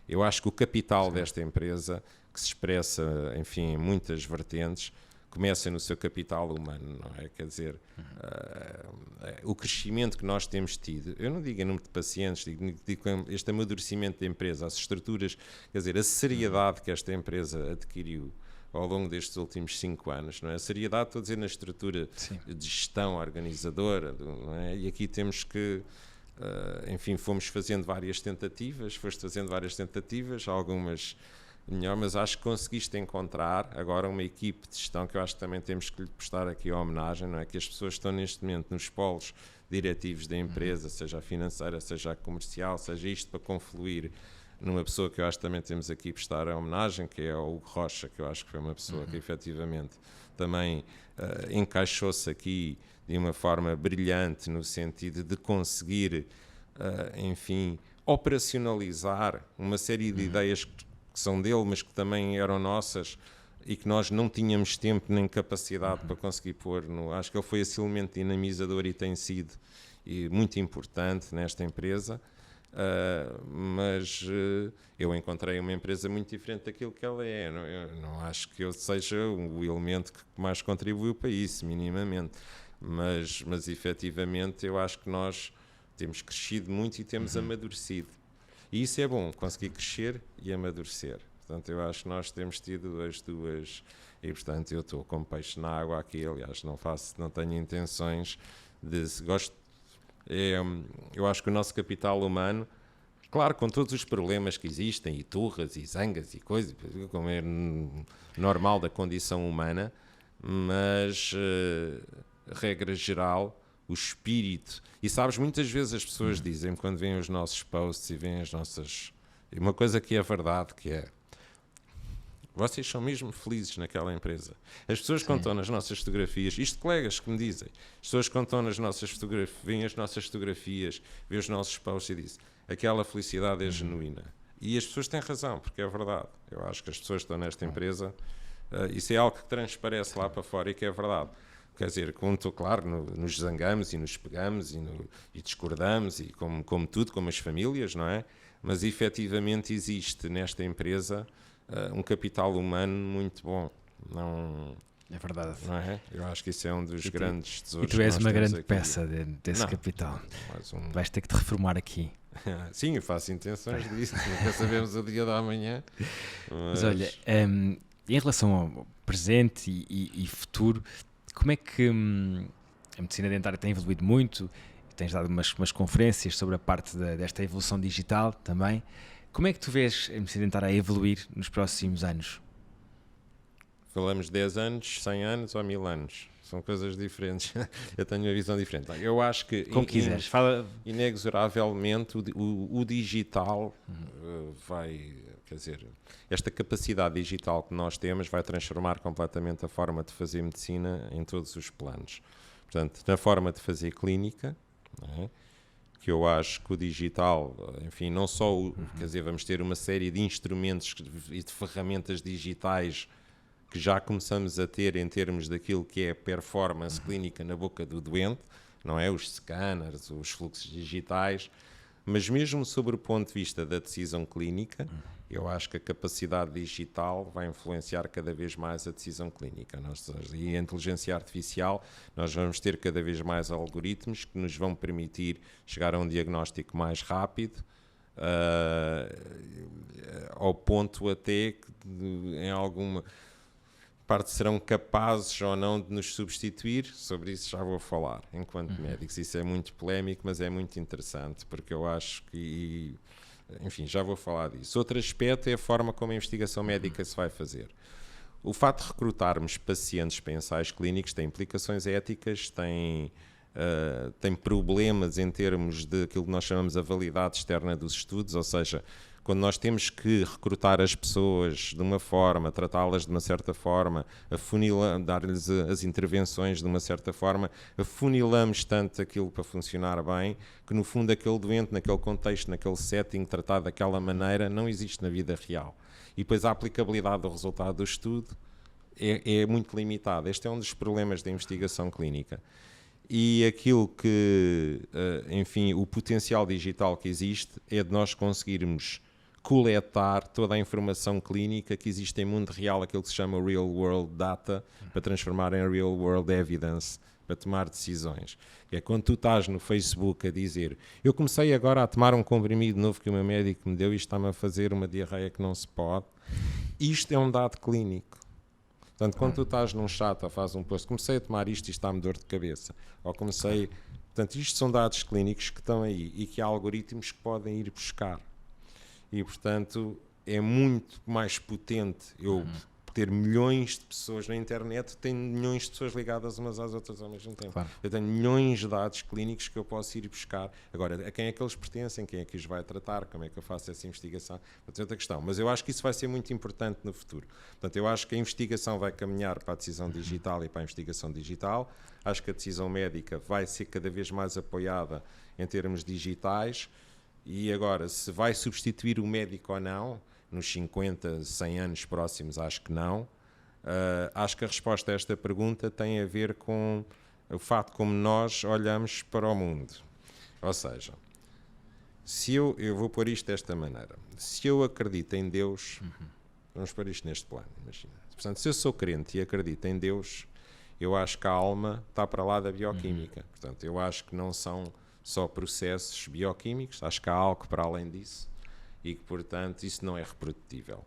eu acho que o capital desta empresa, que se expressa, enfim, em muitas vertentes, começa no seu capital humano, não é? Quer dizer, o crescimento que nós temos tido, eu não digo em número de pacientes, digo este amadurecimento da empresa, as estruturas, quer dizer, a seriedade que esta empresa adquiriu ao longo destes últimos 5 anos, não é? A seriedade, estou a dizer, na estrutura de gestão organizadora, não é? E aqui temos que... enfim, fomos fazendo várias tentativas, algumas melhor, mas acho que conseguiste encontrar agora uma equipe de gestão que eu acho que também temos que lhe prestar aqui a homenagem, não é? Que as pessoas estão neste momento nos polos diretivos da empresa, seja a financeira, seja a comercial, seja isto para confluir numa pessoa que eu acho que também temos aqui prestar a homenagem, que é o Hugo Rocha, que eu acho que foi uma pessoa que efetivamente também encaixou-se aqui de uma forma brilhante no sentido de conseguir, enfim, operacionalizar uma série de ideias que são dele, mas que também eram nossas e que nós não tínhamos tempo nem capacidade para conseguir pôr. Acho que ele foi esse elemento dinamizador e tem sido muito importante nesta empresa. Mas eu encontrei uma empresa muito diferente daquilo que ela é. Eu não acho que eu seja o elemento que mais contribuiu para isso, minimamente. Mas efetivamente eu acho que nós temos crescido muito e temos amadurecido. E isso é bom, conseguir crescer e amadurecer. Portanto, eu acho que nós temos tido as duas... E, portanto, eu estou como peixe na água aqui. Aliás, não tenho intenções de... eu acho que o nosso capital humano, claro, com todos os problemas que existem, e turras, e zangas, e coisas, como é normal da condição humana, mas, regra geral, o espírito... E sabes, muitas vezes as pessoas dizem, quando veem os nossos posts e veem as nossas E uma coisa que é verdade, que é, vocês são mesmo felizes naquela empresa. As pessoas contam nas nossas fotografias, isto colegas que me dizem, as pessoas contam nas nossas fotografias, veem as nossas fotografias, veem os nossos posts e dizem, aquela felicidade é genuína. E as pessoas têm razão, porque é verdade. Eu acho que as pessoas que estão nesta empresa, isso é algo que transparece lá para fora e que é verdade. Quer dizer, claro, nos zangamos e nos pegamos e discordamos, e como tudo, como as famílias, não é? Mas efetivamente existe nesta empresa um capital humano muito bom. Não, é verdade. Não é? Eu acho que isso é um dos grandes tesouros. E tu és uma grande peça desse capital. Vais ter que te reformar aqui. Sim, eu faço intenções disso. Nunca sabemos o dia da manhã. Mas olha, em relação ao presente e futuro, como é que a medicina dentária tem evoluído muito? Tens dado umas conferências sobre a parte desta evolução digital também. Como é que tu vês a medicina dentária a evoluir nos próximos anos? Falamos 10 anos, 100 anos ou 1000 anos? São coisas diferentes. Eu tenho uma visão diferente. Eu acho que, como quiseres, fala... inexoravelmente, o digital vai... Quer dizer, esta capacidade digital que nós temos vai transformar completamente a forma de fazer medicina em todos os planos. Portanto, na forma de fazer clínica, não é? Que eu acho que o digital, enfim, não só, quer dizer, vamos ter uma série de instrumentos e de ferramentas digitais que já começamos a ter em termos daquilo que é performance clínica na boca do doente, não é? Os scanners, os fluxos digitais, mas mesmo sobre o ponto de vista da decisão clínica, eu acho que a capacidade digital vai influenciar cada vez mais a decisão clínica. E a inteligência artificial, nós vamos ter cada vez mais algoritmos que nos vão permitir chegar a um diagnóstico mais rápido, ao ponto até que em alguma parte serão capazes ou não de nos substituir. Sobre isso já vou falar enquanto médicos. Isso é muito polémico, mas é muito interessante, porque eu acho que... Enfim, já vou falar disso. Outro aspecto é a forma como a investigação médica se vai fazer. O facto de recrutarmos pacientes para ensaios clínicos tem implicações éticas, tem problemas em termos de aquilo que nós chamamos a validade externa dos estudos, ou seja, quando nós temos que recrutar as pessoas de uma forma, tratá-las de uma certa forma, dar-lhes as intervenções de uma certa forma, afunilamos tanto aquilo para funcionar bem, que no fundo aquele doente, naquele contexto, naquele setting, tratado daquela maneira, não existe na vida real. E depois a aplicabilidade do resultado do estudo é muito limitada. Este é um dos problemas da investigação clínica. E aquilo que, enfim, o potencial digital que existe é de nós conseguirmos coletar toda a informação clínica que existe em mundo real, aquilo que se chama real world data, para transformar em real world evidence, para tomar decisões. É quando tu estás no Facebook a dizer, eu comecei agora a tomar um comprimido novo que o meu médico me deu e está-me a fazer uma diarreia que não se pode. Isto é um dado clínico. Portanto, quando tu estás num chat ou fazes um post, comecei a tomar isto e está-me dor de cabeça, ou comecei... Portanto, isto são dados clínicos que estão aí e que há algoritmos que podem ir buscar. E, portanto, é muito mais potente eu ter milhões de pessoas na internet, tenho milhões de pessoas ligadas umas às outras ao mesmo tempo. Claro. Eu tenho milhões de dados clínicos que eu posso ir buscar. Agora, a quem é que eles pertencem? Quem é que os vai tratar? Como é que eu faço essa investigação? É outra questão. Mas eu acho que isso vai ser muito importante no futuro. Portanto, eu acho que a investigação vai caminhar para a decisão digital e para a investigação digital. Acho que a decisão médica vai ser cada vez mais apoiada em termos digitais. E agora, se vai substituir o médico ou não, nos 50, 100 anos próximos, acho que não. Acho que a resposta a esta pergunta tem a ver com o facto como nós olhamos para o mundo. Ou seja, se eu vou pôr isto desta maneira. Se eu acredito em Deus, vamos pôr isto neste plano, imagina. Portanto, se eu sou crente e acredito em Deus, eu acho que a alma está para lá da bioquímica. Portanto, eu acho que não são só processos bioquímicos, acho que há algo para além disso e que, portanto, isso não é reprodutível.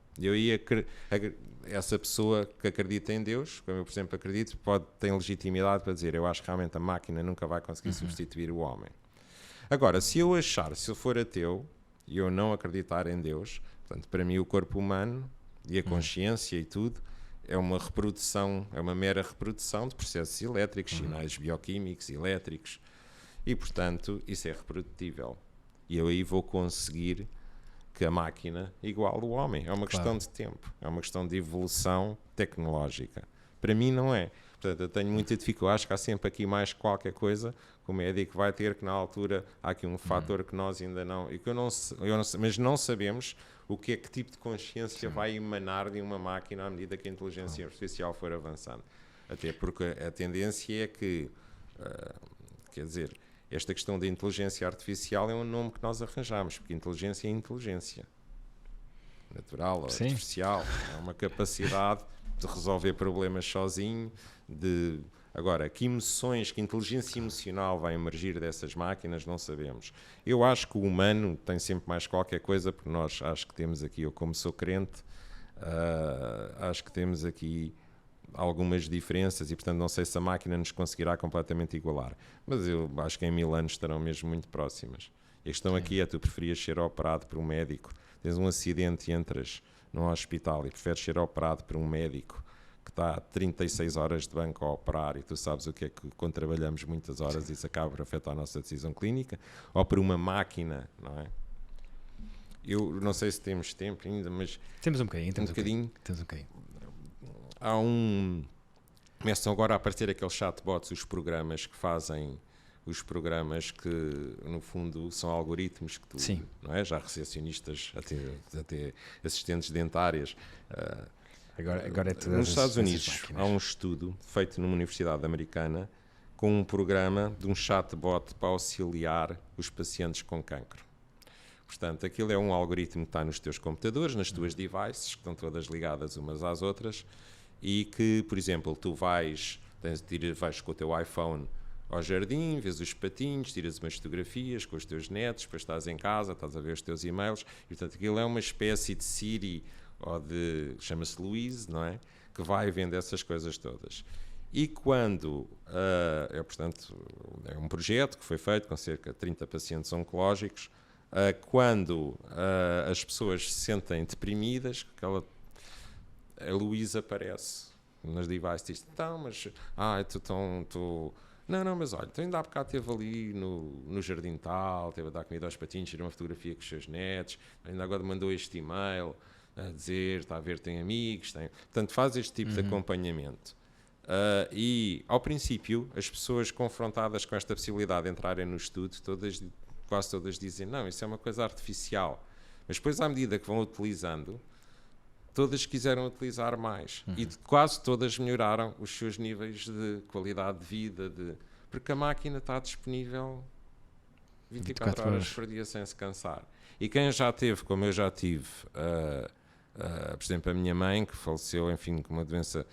Essa pessoa que acredita em Deus, como eu, por exemplo, acredito, ter legitimidade para dizer, eu acho que realmente a máquina nunca vai conseguir substituir o homem. Agora, se eu for ateu e eu não acreditar em Deus, portanto, para mim o corpo humano e a consciência e tudo é uma reprodução, é uma mera reprodução de processos elétricos, sinais bioquímicos, elétricos, e, portanto, isso é reprodutível. E eu aí vou conseguir que a máquina igual o homem. É uma questão de tempo, é uma questão de evolução tecnológica. Para mim não é. Portanto, eu tenho muita dificuldade, acho que há sempre aqui mais qualquer coisa que o médico vai ter, que na altura há aqui um fator que nós ainda não, e que eu não sei, mas não sabemos que tipo de consciência vai emanar de uma máquina à medida que a inteligência artificial for avançando. Até porque a tendência é que, quer dizer, esta questão da inteligência artificial é um nome que nós arranjamos, porque inteligência é inteligência. Natural ou artificial. É uma capacidade de resolver problemas sozinho, Agora, que emoções, que inteligência emocional vai emergir dessas máquinas, não sabemos. Eu acho que o humano tem sempre mais qualquer coisa, porque nós acho que temos aqui, eu como sou crente, acho que temos aqui algumas diferenças e, portanto, não sei se a máquina nos conseguirá completamente igualar. Mas eu acho que em 1000 anos estarão mesmo muito próximas. E a questão aqui é, tu preferias ser operado por um médico, tens um acidente e entras num hospital e preferes ser operado por um médico que está 36 horas de banco a operar e tu sabes o que é que quando trabalhamos muitas horas isso acaba por afetar a nossa decisão clínica, ou por uma máquina, não é? Eu não sei se temos tempo ainda, mas... Temos um bocadinho. Temos um bocadinho. Começam agora a aparecer aqueles chatbots, os programas que fazem... Os programas que, no fundo, são algoritmos que tu, não é? Já recepcionistas, até assistentes dentárias... Agora é tudo nos Estados Unidos há um estudo feito numa universidade americana com um programa de um chatbot para auxiliar os pacientes com cancro. Portanto, aquilo é um algoritmo que está nos teus computadores, nas tuas devices, que estão todas ligadas umas às outras, e que, por exemplo, tu vais com o teu iPhone ao jardim, vês os patinhos, tiras umas fotografias com os teus netos, depois estás em casa, estás a ver os teus e-mails, e portanto aquilo é uma espécie de Siri, chama-se Louise, não é? Que vai vendo essas coisas todas. E quando, portanto, é um projeto que foi feito com cerca de 30 pacientes oncológicos, quando as pessoas se sentem deprimidas, a Louise aparece nas devices e diz, então, mas, não, mas olha, então ainda há bocado esteve ali no jardim tal, esteve a dar comida aos patinhos, tirou uma fotografia com os seus netos, ainda agora mandou este e-mail a dizer, está a ver, tem amigos, portanto faz este tipo de acompanhamento. E ao princípio as pessoas confrontadas com esta possibilidade de entrarem no estudo, quase todas dizem, não, isso é uma coisa artificial, mas depois à medida que vão utilizando, todas quiseram utilizar mais e quase todas melhoraram os seus níveis de qualidade de vida, porque a máquina está disponível 24 horas por dia sem se cansar. E quem já teve, como eu já tive, por exemplo, a minha mãe, que faleceu, enfim, com uma doença,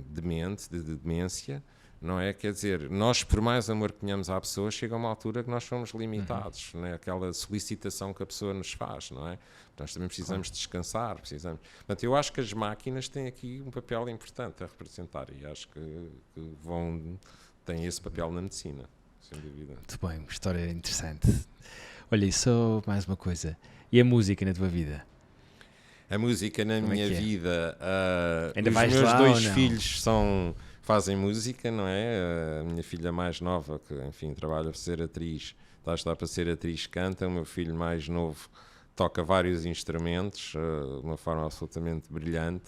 demente, de demência, não é? Quer dizer, nós, por mais amor que tenhamos à pessoa, chega a uma altura que nós somos limitados, não é? Aquela solicitação que a pessoa nos faz, não é? Nós também precisamos descansar, Portanto, eu acho que as máquinas têm aqui um papel importante a representar e acho que têm esse papel na medicina, sem dúvida. Muito bem, uma história interessante. Olha, e só mais uma coisa. E a música na tua vida? A música na minha vida... Ainda os vais meus lá dois ou não? filhos fazem música, não é? A minha filha mais nova, que, enfim, trabalha para ser atriz, está a estudar para ser atriz, canta. O meu filho mais novo toca vários instrumentos, de uma forma absolutamente brilhante.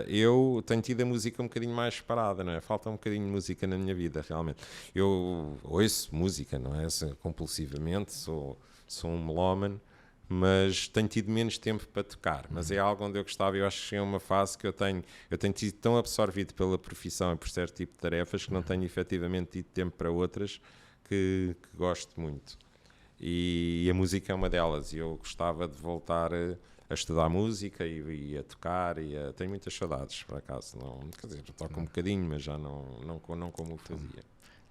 Eu tenho tido a música um bocadinho mais parada, não é? Falta um bocadinho de música na minha vida, realmente. Eu ouço música, não é? Compulsivamente, sou um melómano, mas tenho tido menos tempo para tocar. Mas é algo onde eu gostava, eu acho que é uma fase que eu tenho sido tão absorvido pela profissão e por certo tipo de tarefas que não tenho efetivamente tido tempo para outras que gosto muito. E a música é uma delas, e eu gostava de voltar a estudar música e a tocar, tenho muitas saudades, por acaso. Quer dizer, eu toco um bocadinho, mas já não como fazia.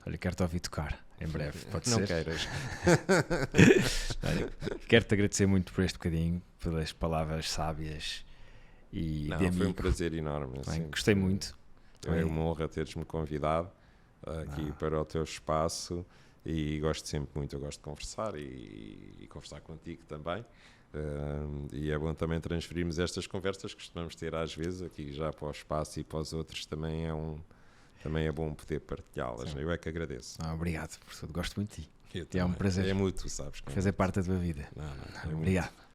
Olha, quero-te ouvir tocar em breve, pode ser? Não queiras. Olha, quero-te agradecer muito por este bocadinho, pelas palavras sábias e de amigo. Foi um prazer enorme. Bem, gostei muito. É uma honra teres-me convidado aqui para o teu espaço e gosto sempre muito, eu gosto de conversar e conversar contigo também. E é bom também transferirmos estas conversas que costumamos ter às vezes aqui já para o espaço e para os outros também também é bom poder partilhá-las. Eu é que agradeço. Obrigado, professor. Gosto muito de ti. Eu É um também. prazer É mútuo, sabes? fazer parte da tua vida. Não, é Obrigado.